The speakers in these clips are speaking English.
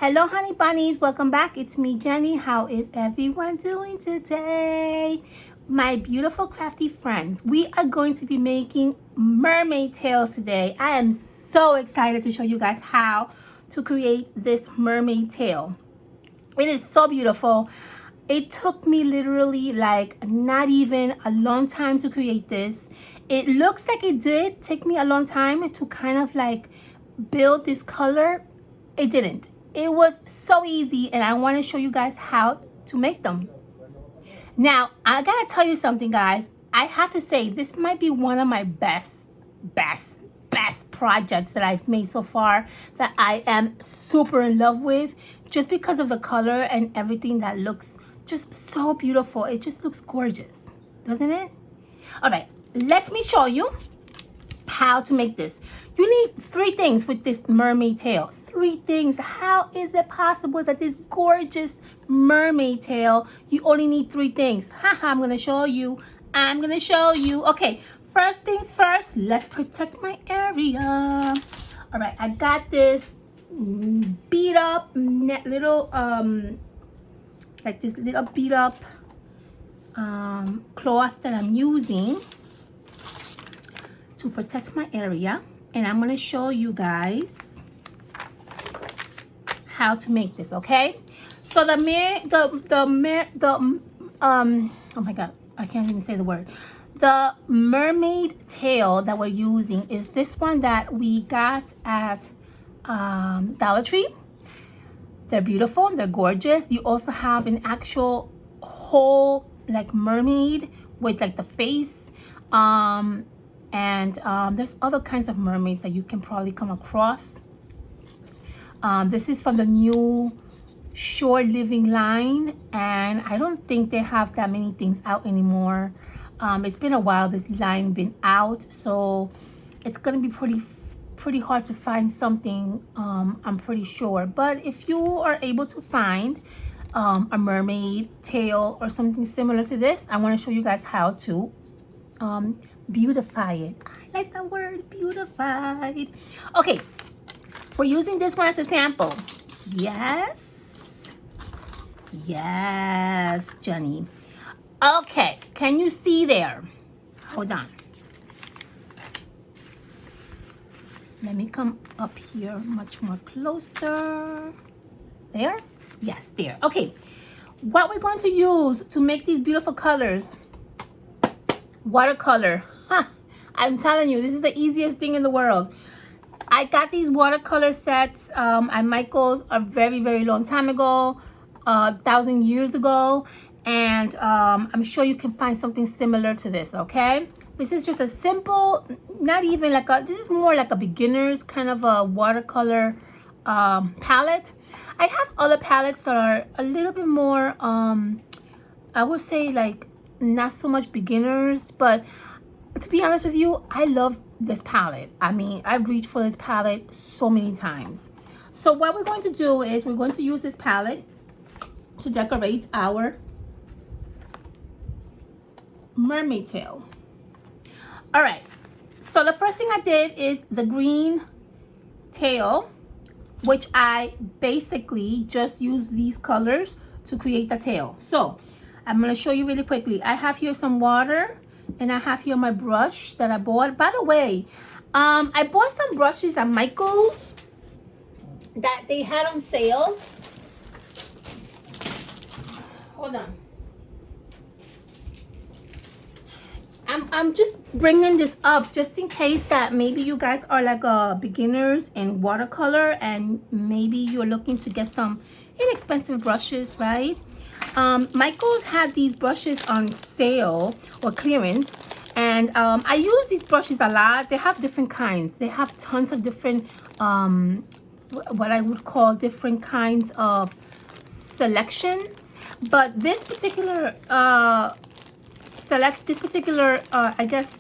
Hello honey bunnies, welcome back. It's me, Jenny. How is everyone doing today? My beautiful crafty friends, we are going to be making mermaid tails today. I am so excited to show you guys how to create this mermaid tail. It is so beautiful. It took me literally like not even a long time to create this. It looks like it did take me a long time to kind of like build this color. It didn't. It was so easy, and I want to show you guys how to make them. Now, I gotta tell you something, guys. I have to say, this might be one of my best projects that I've made so far, that I am super in love with, just because of the color and everything that looks just so beautiful. It just looks gorgeous, doesn't it? All right, let me show you how to make this. You need 3 things with this mermaid tail. 3 things. How is it possible that this gorgeous mermaid tail, you only need 3 things? Haha, I'm gonna show you. Okay, first things first, let's protect my area. All right, I got this beat up little like this little beat up cloth that I'm using to protect my area, and I'm going to show you guys how to make this. Okay, so oh my god, I can't even say the word. The mermaid tail that we're using is this one that we got at Dollar Tree. They're beautiful, they're gorgeous. You also have an actual whole like mermaid with like the face, and there's other kinds of mermaids that you can probably come across. This is from the new Shore Living line, and I don't think they have that many things out anymore. It's been a while this line been out, so it's gonna be pretty hard to find something, I'm pretty sure. But if you are able to find a mermaid tail or something similar to this, I want to show you guys how to beautify it. I like that word, beautified. Okay, we're using this one as a sample. Yes, Jenny. Okay, can you see there? Hold on. Let me come up here much more closer. There? Yes, there. Okay, what we're going to use to make these beautiful colors, watercolor. I'm telling you, this is the easiest thing in the world. I got these watercolor sets at Michael's a very long time ago, 1,000 years ago, and I'm sure you can find something similar to this. Okay, this is just a simple, not even like a, this is more like a beginner's kind of a watercolor palette. I have other palettes that are a little bit more I would say like not so much beginners, but to be honest with you, I love this palette. I mean, I've reached for this palette so many times. So what we're going to do is we're going to use this palette to decorate our mermaid tail. All right, so the first thing I did is the green tail, which I basically just used these colors to create the tail. So I'm going to show you really quickly. I have here some water, and I have here my brush that I bought. By the way, I bought some brushes at Michael's that they had on sale. Hold on. I'm just bringing this up just in case that maybe you guys are like beginners in watercolor, and maybe you're looking to get some inexpensive brushes, right? Michael's had these brushes on sale or clearance, and I use these brushes a lot. They have different kinds. They have tons of different what I would call different kinds of selection, but this particular I guess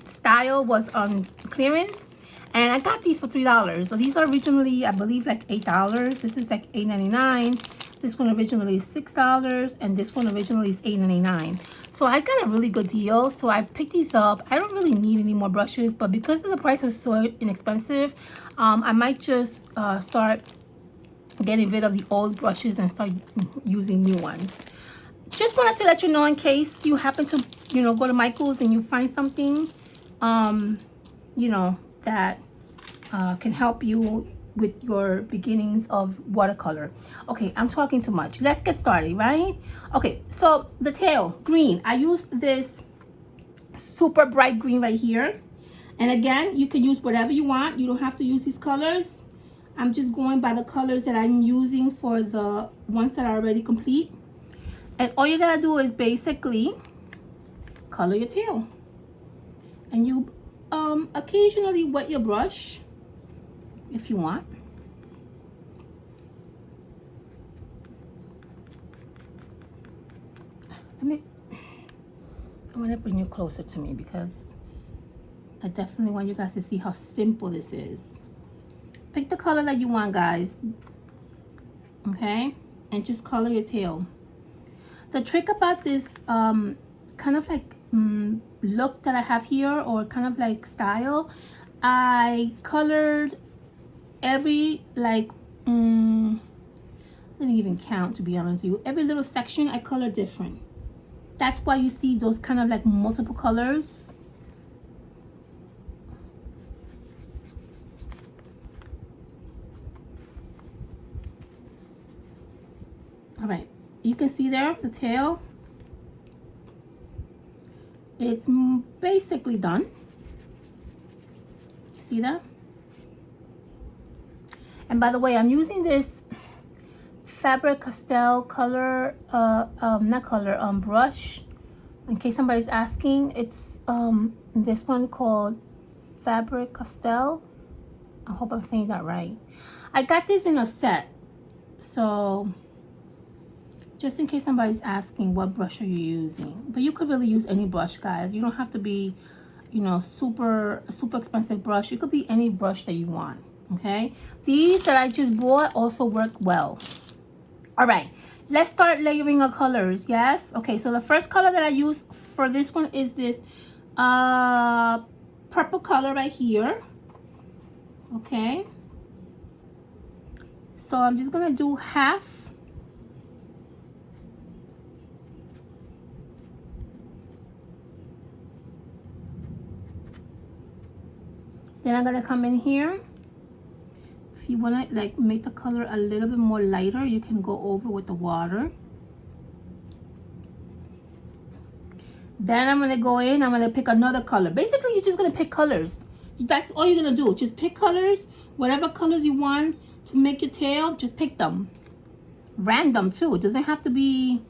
style was on clearance, and I got these for $3. So these are originally, I believe, like $8. This is like $8.99. This one originally is $6, and this one originally is $8.99. So I got a really good deal, so I picked these up. I don't really need any more brushes, but because the price was so inexpensive, I might just start getting rid of the old brushes and start using new ones. Just wanted to let you know in case you happen to, you know, go to Michael's and you find something, you know, that can help you with your beginnings of watercolor. Okay, I'm talking too much. Let's get started, right? Okay, so the tail, green. I used this super bright green right here. And again, you can use whatever you want. You don't have to use these colors. I'm just going by the colors that I'm using for the ones that are already complete. And all you gotta do is basically color your tail. And you occasionally wet your brush if you want. I want to bring you closer to me because I definitely want you guys to see how simple this is. Pick the color that you want, guys. Okay? And just color your tail. The trick about this kind of like look that I have here, or kind of like style, I colored every like I didn't even count, to be honest with you. Every little section I color different. That's why you see those kind of like multiple colors. All right, you can see there the tail. It's basically done. See that? And by the way, I'm using this Faber-Castell color, brush. In case somebody's asking, it's this one called Faber-Castell. I hope I'm saying that right. I got this in a set, so just in case somebody's asking, what brush are you using? But you could really use any brush, guys. You don't have to be, you know, super expensive brush. It could be any brush that you want. Okay, these that I just bought also work well. All right, let's start layering our colors. Yes. Okay, so the first color that I use for this one is this purple color right here. Okay, so I'm just gonna do half. Then I'm gonna come in here. If you want to like make the color a little bit more lighter, you can go over with the water. Then I'm going to go in, I'm going to pick another color. Basically, you're just going to pick colors. That's all you're going to do. Just pick colors, whatever colors you want to make your tail, just pick them. Random too. It doesn't have to be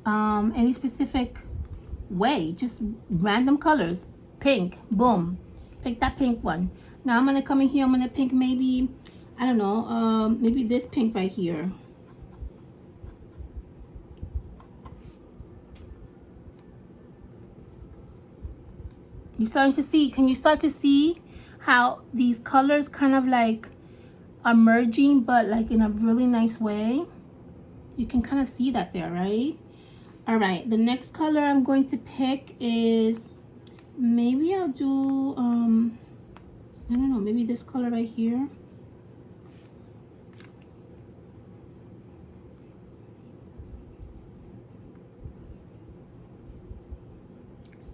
any specific way. Just random colors. Pink, boom. Pick that pink one. Now I'm going to come in here, I'm going to pick maybe, I don't know, maybe this pink right here. You starting to see, can you start to see how these colors kind of like are merging, but like in a really nice way? You can kind of see that there, right? All right, the next color I'm going to pick is, maybe I'll do, I don't know, maybe this color right here.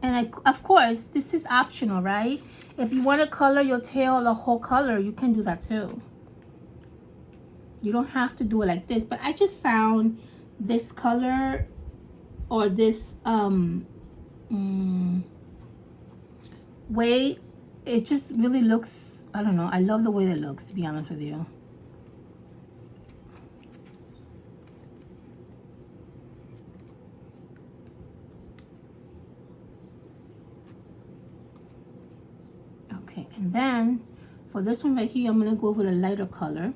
And of course, this is optional, right? If you want to color your tail the whole color, you can do that too. You don't have to do it like this, but I just found this color or this way, it just really looks, I don't know, I love the way it looks, to be honest with you. Okay, and then for this one right here, I'm gonna go with a lighter color,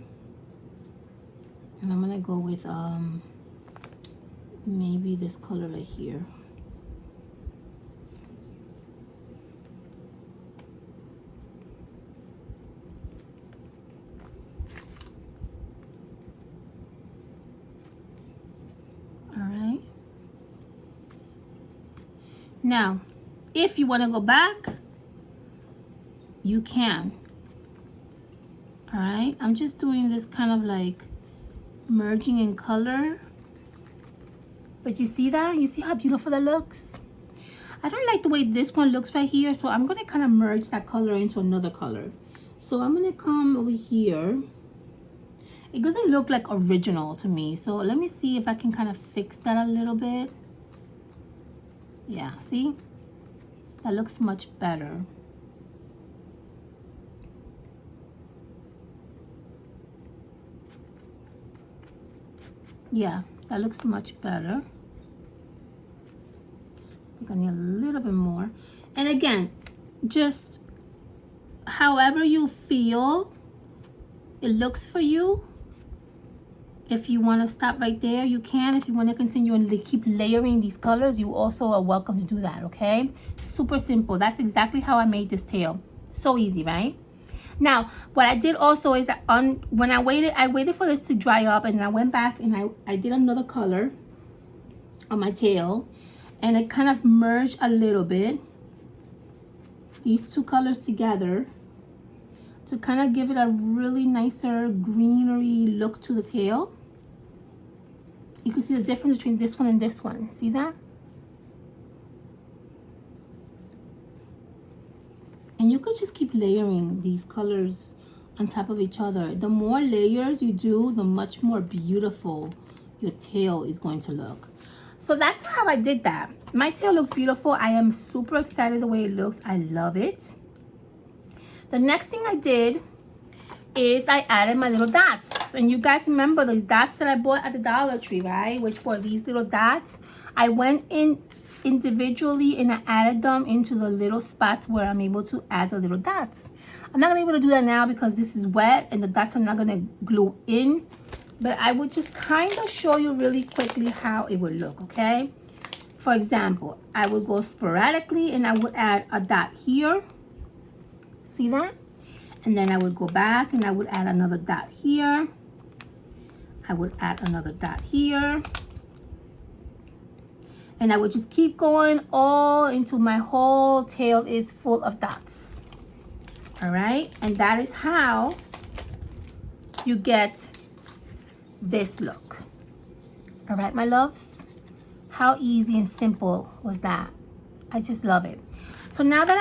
and I'm gonna go with maybe this color right here. Now, if you want to go back, you can. All right, I'm just doing this kind of like merging in color. But you see that? You see how beautiful that looks? I don't like the way this one looks right here, so I'm going to kind of merge that color into another color. So I'm going to come over here. It doesn't look like original to me, so let me see if I can kind of fix that a little bit. Yeah, see? That looks much better. Yeah, that looks much better. I think I need a little bit more. And again, just however you feel it looks for you. If you want to stop right there, you can. If you want to continue and keep layering these colors, you also are welcome to do that, okay? Super simple. That's exactly how I made this tail. So easy, right? Now, what I did also is that when I waited for this to dry up, and I went back and I did another color on my tail, and it kind of merged a little bit, these two colors together, to kind of give it a really nicer greenery look to the tail. You can see the difference between this one and this one. See that? And you could just keep layering these colors on top of each other. The more layers you do, the much more beautiful your tail is going to look. So that's how I did that. My tail looks beautiful. I am super excited the way it looks. I love it. The next thing I did is I added my little dots. And you guys remember those dots that I bought at the Dollar Tree, right? Which were these little dots. I went in individually and I added them into the little spots where I'm able to add the little dots. I'm not gonna be able to do that now because this is wet and the dots are not gonna glue in. But I would just kind of show you really quickly how it would look, okay? For example, I would go sporadically and I would add a dot here. See that? And then I would go back and I would add another dot here. I would add another dot here. And I would just keep going all into my whole tail is full of dots. All right? And that is how you get this look. All right, my loves? How easy and simple was that? I just love it. So now that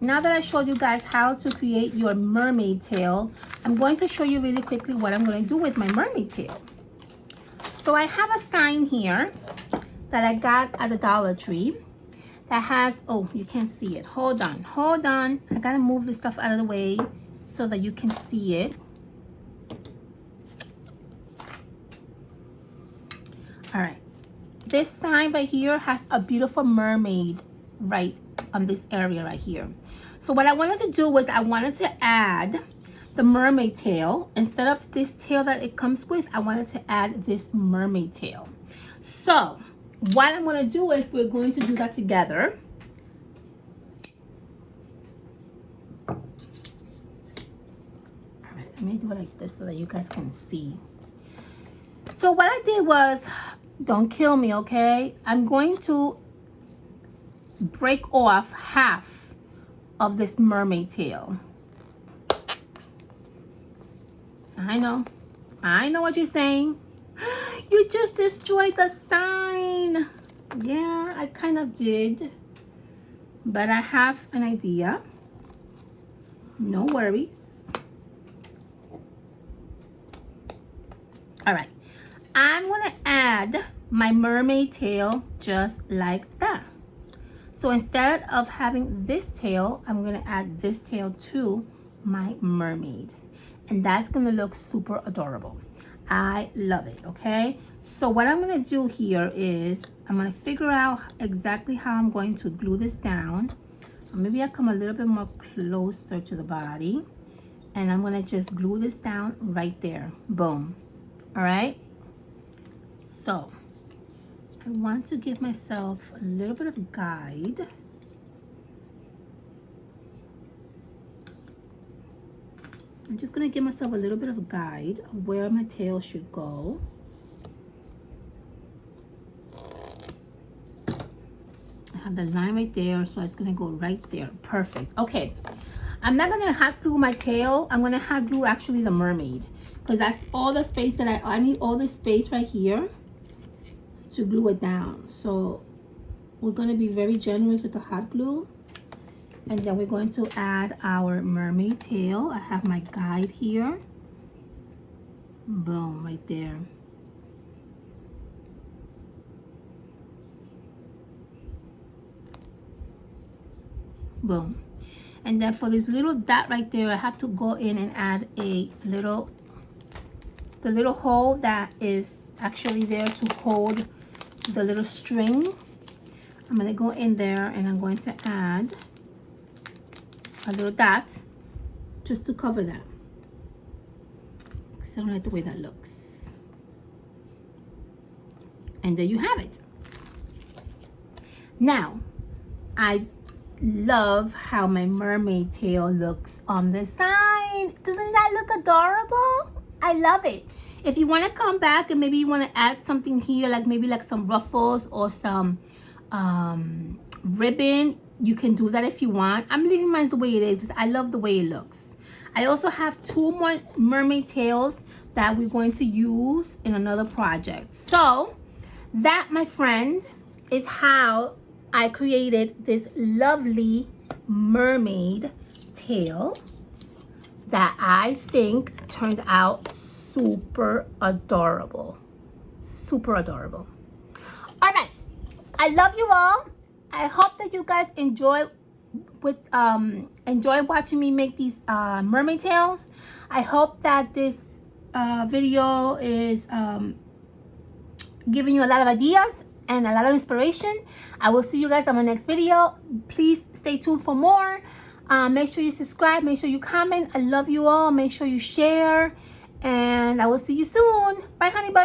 I showed you guys how to create your mermaid tail, I'm going to show you really quickly what I'm going to do with my mermaid tail. So I have a sign here that I got at the Dollar Tree that has, oh, you can't see it. Hold on. I gotta move this stuff out of the way so that you can see it. All right. This sign right here has a beautiful mermaid right on this area right here. So what I wanted to do was I wanted to add the mermaid tail. Instead of this tail that it comes with, I wanted to add this mermaid tail. So what I'm going to do is we're going to do that together. All right, let me do it like this so that you guys can see. So what I did was, don't kill me, okay? I'm going to break off half of this mermaid tail. I know what you're saying. You just destroyed the sign. Yeah, I kind of did. But I have an idea. No worries. All right. I'm going to add my mermaid tail just like that. So instead of having this tail, I'm going to add this tail to my mermaid. And that's going to look super adorable. I love it, okay? So what I'm going to do here is I'm going to figure out exactly how I'm going to glue this down. Maybe I come a little bit more closer to the body. And I'm going to just glue this down right there. Boom. All right? So I want to give myself a little bit of a guide. I'm just going to give myself a little bit of a guide of where my tail should go. I have the line right there, so it's going to go right there. Perfect. Okay. I'm not going to hot glue my tail. I'm going to hot glue actually the mermaid, because that's all the space that I need all this space right here to glue it down. So we're going to be very generous with the hot glue. And then we're going to add our mermaid tail. I have my guide here. Boom, right there. Boom. And then for this little dot right there, I have to go in and add the little hole that is actually there to hold the little string. I'm going to go in there and I'm going to add a little dot just to cover that. So I don't like the way that looks. And there you have it. Now, I love how my mermaid tail looks on the side. Doesn't that look adorable? I love it. If you want to come back and maybe you want to add something here, like maybe like some ruffles or some ribbon, you can do that if you want. I'm leaving mine the way it is because I love the way it looks. I also have 2 more mermaid tails that we're going to use in another project. So that, my friend, is how I created this lovely mermaid tail that I think turned out super adorable. Super adorable. All right. I love you all. I hope that you guys enjoy watching me make these mermaid tails. I hope that this video is giving you a lot of ideas and a lot of inspiration. I will see you guys on my next video. Please stay tuned for more. Make sure you subscribe. Make sure you comment. I love you all. Make sure you share. And I will see you soon. Bye, honey. Bye.